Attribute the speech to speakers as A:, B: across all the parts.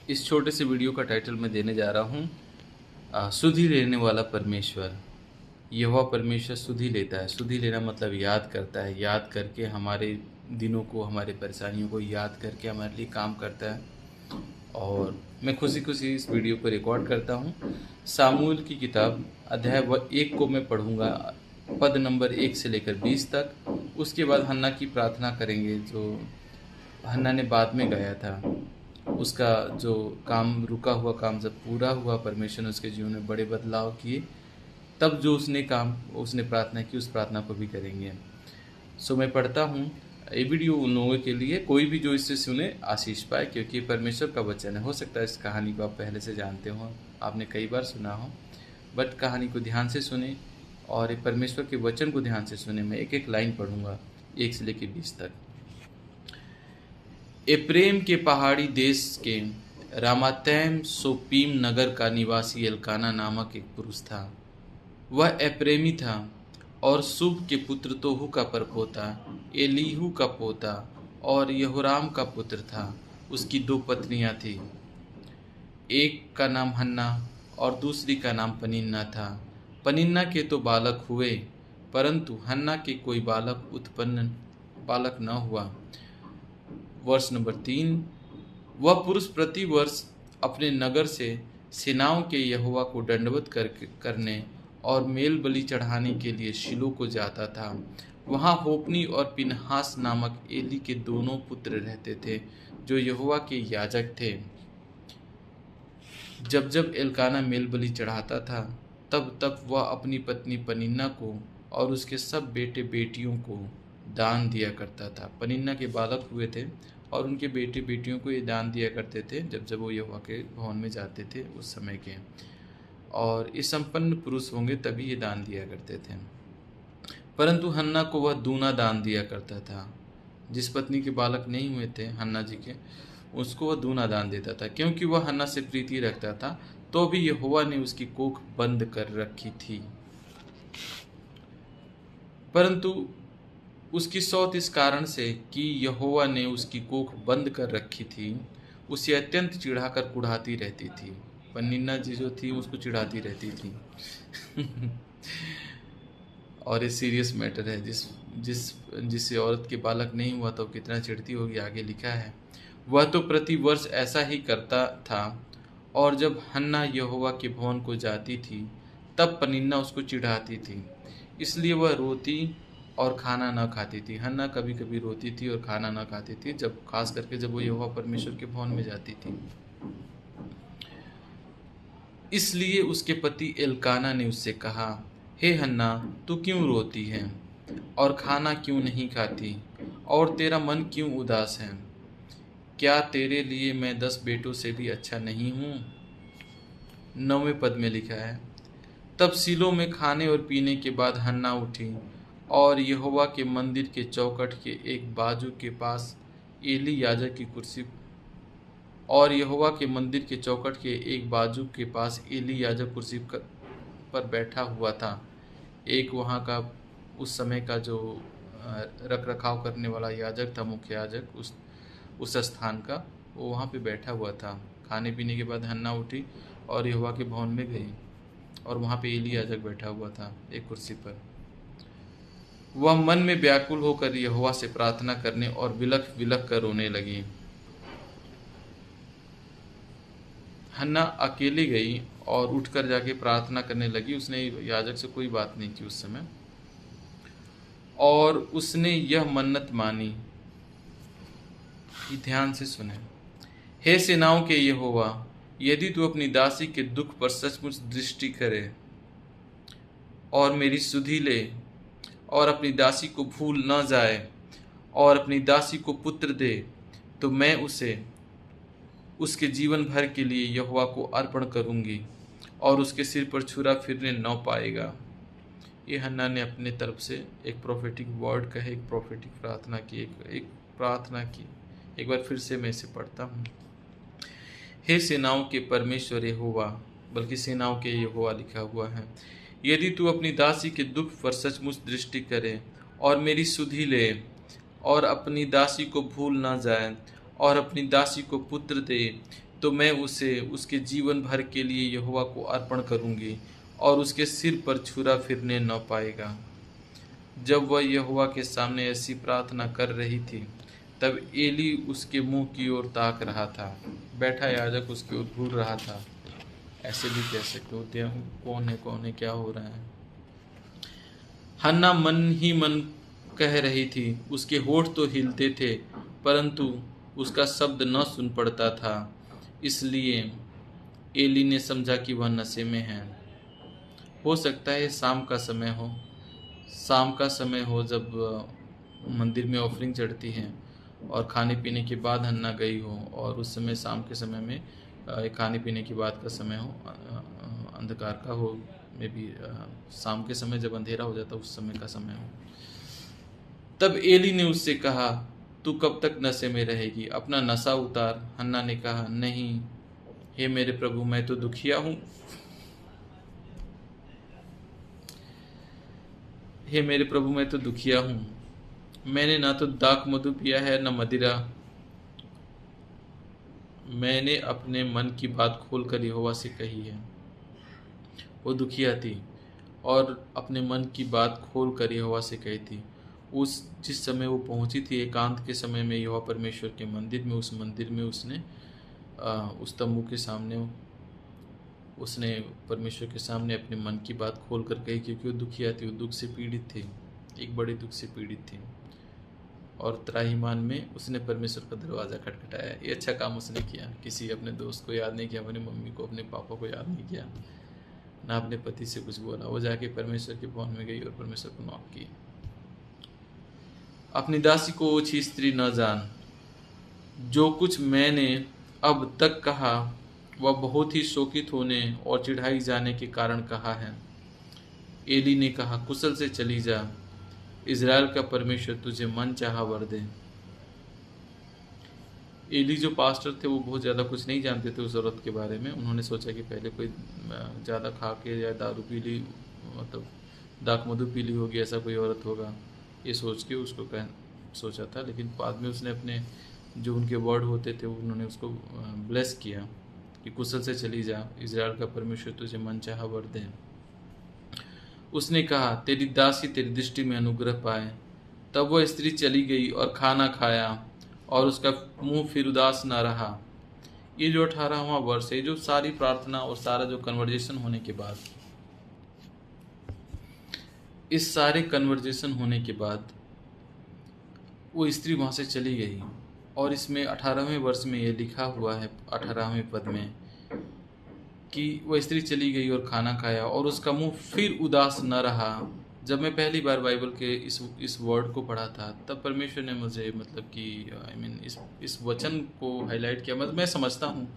A: इस छोटे से वीडियो का टाइटल मैं देने जा रहा हूँ सुधि लेने वाला परमेश्वर। यहोवा परमेश्वर सुधि लेता है। सुधि लेना मतलब याद करता है, याद करके हमारे दिनों को, हमारे परेशानियों को याद करके हमारे लिए काम करता है। और मैं खुशी खुशी इस वीडियो को रिकॉर्ड करता हूँ। सामूएल की किताब अध्याय 1 को मैं पढ़ूँगा, पद नंबर 1 से लेकर 20 तक। उसके बाद हन्ना की प्रार्थना करेंगे, जो हन्ना ने बाद में गाया था। उसका जो काम, रुका हुआ काम जब पूरा हुआ, परमेश्वर ने उसके जीवन में बड़े बदलाव किए, तब जो उसने प्रार्थना की, उस प्रार्थना को भी करेंगे। सो मैं पढ़ता हूँ। ये वीडियो उन लोगों के लिए, कोई भी जो इससे सुने आशीष पाए, क्योंकि ये परमेश्वर का वचन है। हो सकता है इस कहानी को आप पहले से जानते हो, आपने कई बार सुना हो, बट कहानी को ध्यान से सुने और परमेश्वर के वचन को ध्यान से सुने। मैं एक एक लाइन पढ़ूंगा 1 से लेकर 20 तक। एप्रेम के पहाड़ी देश के रामातैम सोपीम नगर का निवासी एल्काना नामक एक पुरुष था। वह एप्रेमी था और सूब के पुत्र तोहू का परपोता, एलीहू का पोता और यहोराम का पुत्र था। उसकी 2 पत्नियां थीं। एक का नाम हन्ना और दूसरी का नाम पनिन्ना था। पनिन्ना के तो बालक हुए, परंतु हन्ना के कोई बालक न हुआ। वर्ष नंबर 3। वह पुरुष प्रति वर्ष अपने नगर से सेनाओं के यहोवा को दंडवत करने और मेल बलि चढ़ाने के लिए शिलो को जाता था। वहाँ होपनी और पिनहास नामक एली के दोनों पुत्र रहते थे, जो यहोवा के याजक थे। जब जब एल्काना मेल बलि चढ़ाता था, तब तब वह अपनी पत्नी पनिन्ना को और उसके सब बेटे बेटियों को दान दिया करता था। पनिन्ना के बालक हुए थे और उनके बेटे बेटियों को ये दान दिया करते थे जब जब वो यहोवा के भवन में जाते थे उस समय के। और ये संपन्न पुरुष होंगे तभी ये दान दिया करते थे। परंतु हन्ना को वह दूना दान दिया करता था। जिस पत्नी के बालक नहीं हुए थे हन्ना जी के, उसको वह दूना दान देता था, क्योंकि वह हन्ना से प्रीति रखता था। तो भी यहोवा ने उसकी कोख बंद कर रखी थी। परंतु उसकी सौत इस कारण से कि यहोवा ने उसकी कोख बंद कर रखी थी, उसे अत्यंत चिढ़ाकर कुढ़ाती रहती थी। पनिन्ना जी जो थी उसको चिढ़ाती रहती थी। और ये सीरियस मैटर है। जिससे औरत के बालक नहीं हुआ तो कितना चिढ़ती होगी, आगे लिखा है। वह तो प्रति वर्ष ऐसा ही करता था, और जब हन्ना यहोवा के भवन को जाती थी तब पनिन्ना उसको चिढ़ाती थी, इसलिए वह रोती और खाना न खाती थी। हन्ना कभी कभी रोती थी और खाना न खाती थी, जब खास करके जब वो यहोवा परमेश्वर के भवन में जाती थी। इसलिए उसके पति एल्काना ने उससे कहा, हे हन्ना, तू क्यों रोती है और खाना क्यों नहीं खाती, और तेरा मन क्यों उदास है? क्या तेरे लिए मैं 10 बेटों से भी अच्छा नहीं हूँ? 9वें पद में लिखा है, तब सीलो में खाने और पीने के बाद हन्ना उठी और यहोवा के मंदिर के चौखट के एक बाजू के पास एली याजक की कुर्सी पर बैठा हुआ था। एक वहाँ का उस समय का जो रख रखाव करने वाला याजक था, मुख्य याजक उस स्थान का, वो वहाँ पे बैठा हुआ था। खाने पीने के बाद हन्ना उठी और यहोवा के भवन में गई, और वहाँ पे एली याजक बैठा हुआ था एक कुर्सी पर। वह मन में व्याकुल होकर यहोवा से प्रार्थना करने और विलख विलख कर रोने लगी। हन्ना अकेली गई और उठकर जाके प्रार्थना करने लगी। उसने याजक से कोई बात नहीं की उस समय, और उसने यह मन्नत मानी। ध्यान से सुने। हे सेनाओं के यहोवा, यदि तू अपनी दासी के दुख पर सचमुच दृष्टि करे और मेरी सुधि ले, और अपनी दासी को भूल न जाए, और अपनी दासी को पुत्र दे, तो मैं उसे उसके जीवन भर के लिए यहोवा को अर्पण करूंगी, और उसके सिर पर छुरा फिरने न पाएगा। ये हन्ना ने अपने तरफ से एक प्रोफेटिक वर्ड कहे, एक प्रोफेटिक प्रार्थना की, एक प्रार्थना की। एक बार फिर से मैं इसे पढ़ता हूँ। हे सेनाओं के परमेश्वर यहोवा, बल्कि सेनाओं के यहोवा लिखा हुआ है, यदि तू अपनी दासी के दुख पर सचमुच दृष्टि करे और मेरी सुधि ले, और अपनी दासी को भूल ना जाए, और अपनी दासी को पुत्र दे, तो मैं उसे उसके जीवन भर के लिए यहोवा को अर्पण करूंगी और उसके सिर पर छुरा फिरने न पाएगा। जब वह यहोवा के सामने ऐसी प्रार्थना कर रही थी, तब एली उसके मुंह की ओर ताक रहा था। बैठा याजक उसकी ओर घूर रहा था। ऐसे भी कह सकते होते हैं, कौन है, क्या हो रहा है। हन्ना मन ही मन कह रही थी। उसके होठ तो हिलते थे, परंतु उसका शब्द न सुन पड़ता था। इसलिए एली ने समझा कि वह नशे में है। हो सकता है शाम का समय हो, जब मंदिर में ऑफरिंग चढ़ती है और खाने पीने के बाद हन्ना गई हो, और उस समय शाम के समय में खाने पीने के बाद का समय हो, अंधकार का हो, में भी शाम के समय जब अंधेरा हो जाता उस समय का समय हो। तब एली ने उससे कहा, तू कब तक नशे में रहेगी? अपना नशा उतार। हन्ना ने कहा, नहीं हे मेरे प्रभु, मैं तो दुखिया हूँ। हे मेरे प्रभु, मैं तो दुखिया हूँ। मैंने ना तो दाख मधु पिया है, न मदिरा। मैंने अपने मन की बात खोलकर यहोवा से कही है। वो दुखिया थी और अपने मन की बात खोल कर यहोवा से कही थी। जिस समय वो पहुंची थी एकांत के समय में यहोवा परमेश्वर के मंदिर में, उस मंदिर में उसने उस तम्बू के सामने उसने परमेश्वर के सामने अपने मन की बात खोल कर कही, क्योंकि वो दुखिया थी, वो दुख से पीड़ित थी, एक बड़े दुख से पीड़ित थी। और त्राहिमाम में उसने परमेश्वर का दरवाज़ा खटखटाया। ये अच्छा काम उसने किया। किसी अपने दोस्त को याद नहीं किया, अपनी मम्मी को, अपने पापा को याद नहीं किया, ना अपने पति से कुछ बोला। वो जाके परमेश्वर के भवन में गई और परमेश्वर को नॉक की। अपनी दासी को ओछी स्त्री न जान। जो कुछ मैंने अब तक कहा वह बहुत ही शोकित होने और चिढ़ाई जाने के कारण कहा है। एली ने कहा, कुशल से चली जा, इज़राइल का परमेश्वर तुझे मन चाहा वर दे। एली जो पास्टर थे वो बहुत ज़्यादा कुछ नहीं जानते थे उस औरत के बारे में। उन्होंने सोचा कि पहले कोई ज़्यादा खा के या दारू पी ली, मतलब दाख मधु पी ली होगी, ऐसा कोई औरत होगा, ये सोच के उसको सोचा था। लेकिन बाद में उसने अपने जो उनके वर्ड होते थे उन्होंने उसको ब्लेस किया कि कुशल से चली जा, इज़राइल का परमेश्वर तुझे मन चाहा वर दे। उसने कहा, तेरी दासी तेरी दृष्टि में अनुग्रह पाए। तब वह स्त्री चली गई और खाना खाया और उसका मुंह फिर उदास न रहा। ये जो 18वां वर्ष है, जो सारी प्रार्थना और सारा जो कन्वर्जेशन होने के बाद, इस सारे कन्वर्जेशन होने के बाद वो स्त्री वहाँ से चली गई। और इसमें 18वें वर्ष में ये लिखा हुआ है, 18वें पद में, कि वह स्त्री चली गई और खाना खाया और उसका मुंह फिर उदास न रहा। जब मैं पहली बार बाइबल के इस वर्ड को पढ़ा था, तब परमेश्वर ने मुझे मतलब कि इस वचन को हाईलाइट किया। मतलब मैं समझता हूँ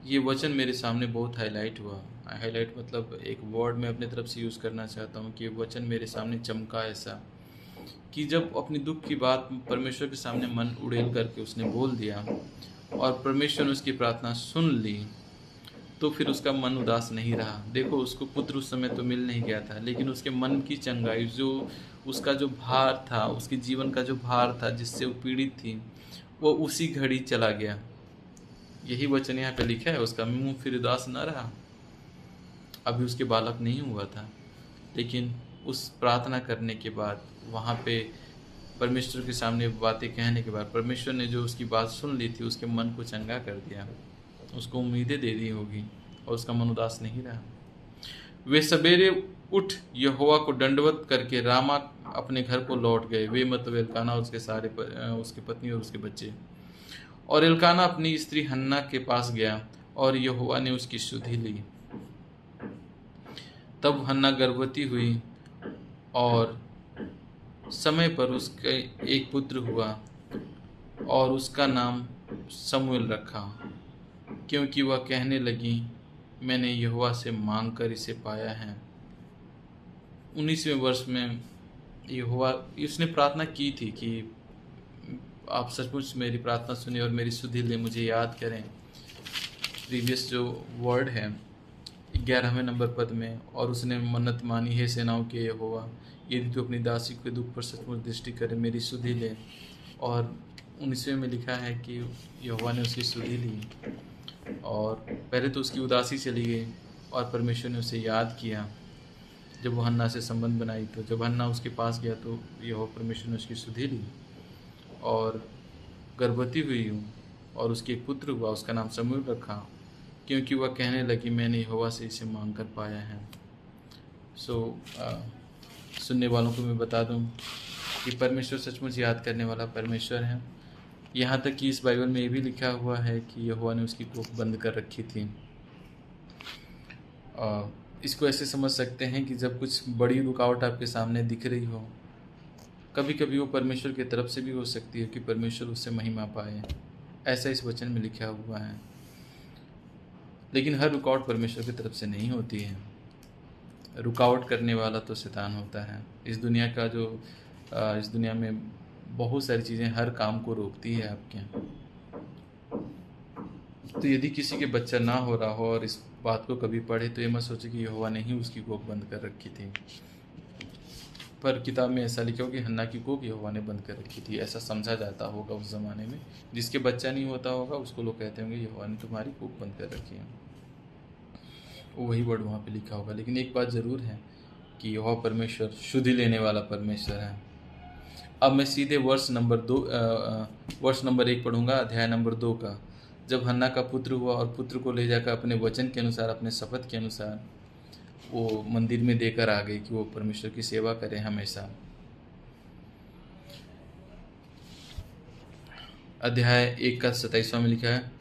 A: ये वचन मेरे सामने बहुत हाईलाइट हुआ। हाईलाइट मतलब एक वर्ड मैं अपने तरफ से यूज़ करना चाहता हूँ कि ये वचन मेरे सामने चमका ऐसा कि जब अपनी दुख की बात परमेश्वर के सामने मन उड़ेल करके उसने बोल दिया और परमेश्वर ने उसकी प्रार्थना सुन ली, तो फिर उसका मन उदास नहीं रहा। देखो, उसको पुत्र उस समय तो मिल नहीं गया था, लेकिन उसके मन की चंगाई, जो उसका जो भार था, उसके जीवन का जो भार था जिससे वो पीड़ित थी, वो उसी घड़ी चला गया। यही वचन यहाँ पे लिखा है, उसका मुंह फिर उदास न रहा। अभी उसके बालक नहीं हुआ था, लेकिन उस प्रार्थना करने के बाद, वहाँ पे परमेश्वर के सामने बातें कहने के बाद, परमेश्वर ने जो उसकी बात सुन ली थी, उसके मन को चंगा कर दिया, उसको उम्मीदें दे दी होगी और उसका मन उदास नहीं रहा। वे सवेरे उठ यहोवा को दंडवत करके रामा अपने घर को लौट गए। वे मतलब एल्काना, उसके पत्नी और उसके बच्चे। और एल्काना अपनी स्त्री हन्ना के पास गया और यहोवा ने उसकी सुधि ली। तब हन्ना गर्भवती हुई और समय पर उसके एक पुत्र हुआ और उसका नाम शमूएल रखा, क्योंकि वह कहने लगी, मैंने यहोवा से मांग कर इसे पाया है। 19वें वर्ष में यहोवा, उसने प्रार्थना की थी कि आप सचमुच मेरी प्रार्थना सुनिए और मेरी सुधि ले, मुझे याद करें। प्रीवियस जो वर्ड है 11वें नंबर पद में, और उसने मन्नत मानी, है सेनाओं के यहोवा, यदि तू अपनी दासी के दुख पर सचमुच दृष्टि करे, मेरी सुधि ले। और 19वें में लिखा है कि यहोवा ने उसकी सुधि ली। और पहले तो उसकी उदासी चली गई और परमेश्वर ने उसे याद किया। जब वो हन्ना से संबंध बनाई तो जब हन्ना उसके पास गया तो यहोवा परमेश्वर ने उसकी सुधि ली और गर्भवती हुई हूँ और उसके एक पुत्र हुआ, उसका नाम शमूएल रखा, क्योंकि वह कहने लगी मैंने यहोवा से इसे मांग कर पाया है। सुनने वालों को मैं बता दूं कि परमेश्वर सचमुच याद करने वाला परमेश्वर है। यहाँ तक कि इस बाइबल में ये भी लिखा हुआ है कि यहोवा ने उसकी कोख बंद कर रखी थी। इसको ऐसे समझ सकते हैं कि जब कुछ बड़ी रुकावट आपके सामने दिख रही हो, कभी कभी वो परमेश्वर की तरफ से भी हो सकती है कि परमेश्वर उससे महिमा पाए, ऐसा इस वचन में लिखा हुआ है। लेकिन हर रुकावट परमेश्वर की तरफ से नहीं होती है। रुकावट करने वाला तो शैतान होता है। इस दुनिया में बहुत सारी चीज़ें हर काम को रोकती है आपके। तो यदि किसी के बच्चा ना हो रहा हो और इस बात को कभी पढ़े तो ये मत सोचे कि यहोवा ने ही उसकी कोख बंद कर रखी थी। पर किताब में ऐसा लिखा हो कि हन्ना की कोख यहोवा ने बंद कर रखी थी, ऐसा समझा जाता होगा उस ज़माने में। जिसके बच्चा नहीं होता होगा उसको लोग कहते होंगे यहोवा ने तुम्हारी कोख बंद कर रखी है, वही वर्ड वहाँ पे लिखा होगा। लेकिन एक बात ज़रूर है कि यहोवा परमेश्वर शुद्धि लेने वाला परमेश्वर है। अब मैं सीधे वर्ष नंबर 1 पढ़ूंगा, अध्याय नंबर 2 का। जब हन्ना का पुत्र हुआ और पुत्र को ले जाकर अपने वचन के अनुसार, अपने शपथ के अनुसार वो मंदिर में देकर आ गई कि वो परमेश्वर की सेवा करे हमेशा। अध्याय 1 का 27वां में लिखा है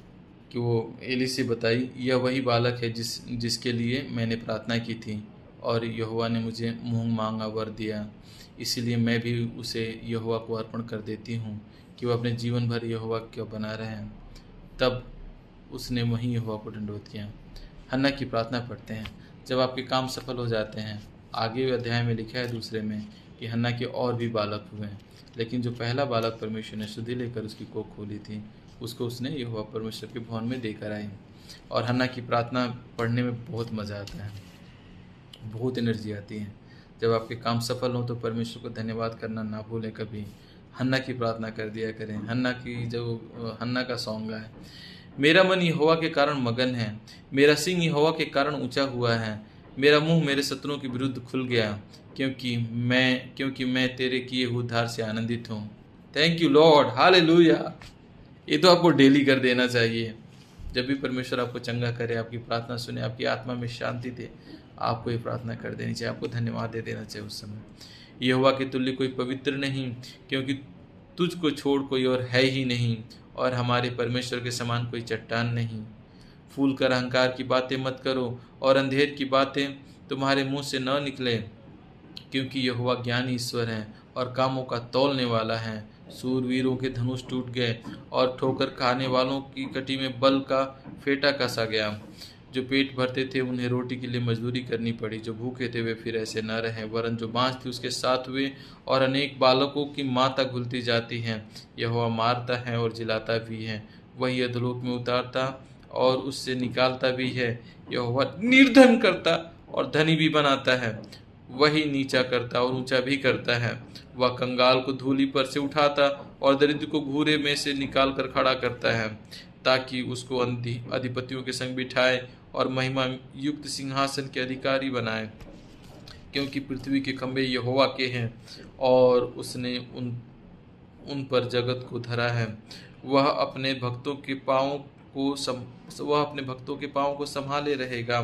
A: कि वो एली से बताई, यह वही बालक है जिसके लिए मैंने प्रार्थना की थी और यहोवा ने मुझे मुँह मांगा वर दिया, इसीलिए मैं भी उसे यहोवा को अर्पण कर देती हूँ कि वह अपने जीवन भर यहोवा को बना रहे। तब उसने वहीं यहोवा को दंडवत किया। हन्ना की प्रार्थना पढ़ते हैं। जब आपके काम सफल हो जाते हैं, आगे अध्याय में लिखा है दूसरे में कि हन्ना के और भी बालक हुए, लेकिन जो पहला बालक परमेश्वर ने सुधि लेकर उसकी कोख खोली थी, उसको उसने यहोवा परमेश्वर के भवन में देकर आई। और हन्ना की प्रार्थना पढ़ने में बहुत मज़ा आता है, बहुत एनर्जी आती है। जब आपके काम सफल हों तो परमेश्वर को धन्यवाद करना ना भूलें कभी। हन्ना की प्रार्थना कर दिया करें। हन्ना का सॉन्ग है, मेरा मन यहोवा के कारण मगन है, मेरा सिंह यहोवा के कारण ऊंचा हुआ है, मेरा मुंह मेरे शत्रुओं के विरुद्ध खुल गया, क्योंकि मैं तेरे किए हुए उद्धार से आनंदित हूँ। Thank you Lord, hallelujah. ये तो आपको डेली कर देना चाहिए। जब भी परमेश्वर आपको चंगा करे, आपकी प्रार्थना सुने, आपकी आत्मा में शांति दे, आपको ये प्रार्थना कर देनी चाहिए, आपको धन्यवाद दे देना चाहिए उस समय। यहोवा के तुल्य कोई पवित्र नहीं, क्योंकि तुझको छोड़ कोई और है ही नहीं, और हमारे परमेश्वर के समान कोई चट्टान नहीं। फूल कर अहंकार की बातें मत करो और अंधेर की बातें तुम्हारे मुंह से न निकले, क्योंकि यहोवा ज्ञानी ईश्वर है और कामों का तौलने वाला है। सूरवीरों के धनुष टूट गए और ठोकर खाने वालों की कटी में बल का फेटा कसा गया। जो पेट भरते थे उन्हें रोटी के लिए मजदूरी करनी पड़ी, जो भूखे थे वे फिर ऐसे न रहे, वरन जो बाँझ थी उसके साथ हुए, और अनेक बालकों की माँ तक घुलती जाती हैं। यहोवा मारता है और जिलाता भी है, वही अधोलोक में उतारता और उससे निकालता भी है। यहोवा निर्धन करता और धनी भी बनाता है, वही नीचा करता और ऊंचा भी करता है। वह कंगाल को धूलि पर से उठाता और दरिद्र को घूरे में से निकाल कर खड़ा करता है, ताकि उसको अधिपतियों के संग बिठाए और महिमा युक्त सिंहासन के अधिकारी बनाए। क्योंकि पृथ्वी के खंभे यहोवा के हैं और उसने उन पर जगत को धरा है। वह अपने भक्तों के पाँव को संभाले रहेगा,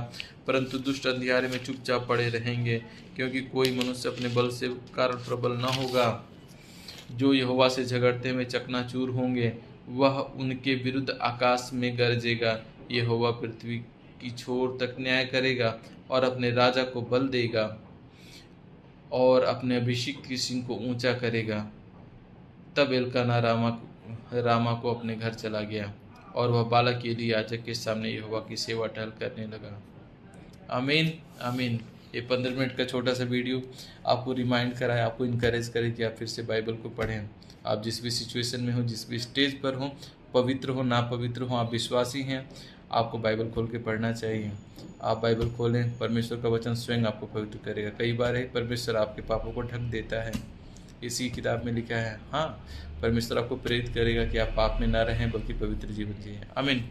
A: परंतु दुष्ट अंधियारे में चुपचाप पड़े रहेंगे, क्योंकि कोई मनुष्य अपने बल से कारण प्रबल न होगा। जो यहोवा से झगड़ते में चकनाचूर होंगे, वह उनके विरुद्ध आकाश में गरजेगा। यहोवा पृथ्वी की छोर तक न्याय करेगा और अपने राजा को बल देगा और अपने अभिषिक्त की सिंह को ऊंचा करेगा। तब एल्काना रामा को अपने घर चला गया और वह बालक एली याजक के सामने यहोवा की सेवा टहल करने लगा। आमीन आमीन। ये 15 मिनट का छोटा सा वीडियो आपको रिमाइंड कराए, आपको इनकरेज करे कि आप फिर से बाइबल को पढ़ें। आप जिस भी सिचुएशन में हो, जिस भी स्टेज पर हो, पवित्र हो ना पवित्र हो, आप विश्वासी हैं, आपको बाइबल खोल के पढ़ना चाहिए। आप बाइबल खोलें, परमेश्वर का वचन स्वयं आपको पवित्र करेगा। कई बार है परमेश्वर आपके पापों को ढक देता है, इसी किताब में लिखा है। हाँ, परमेश्वर आपको प्रेरित करेगा कि आप पाप में ना रहें बल्कि पवित्र जीवन जिएं। आमीन।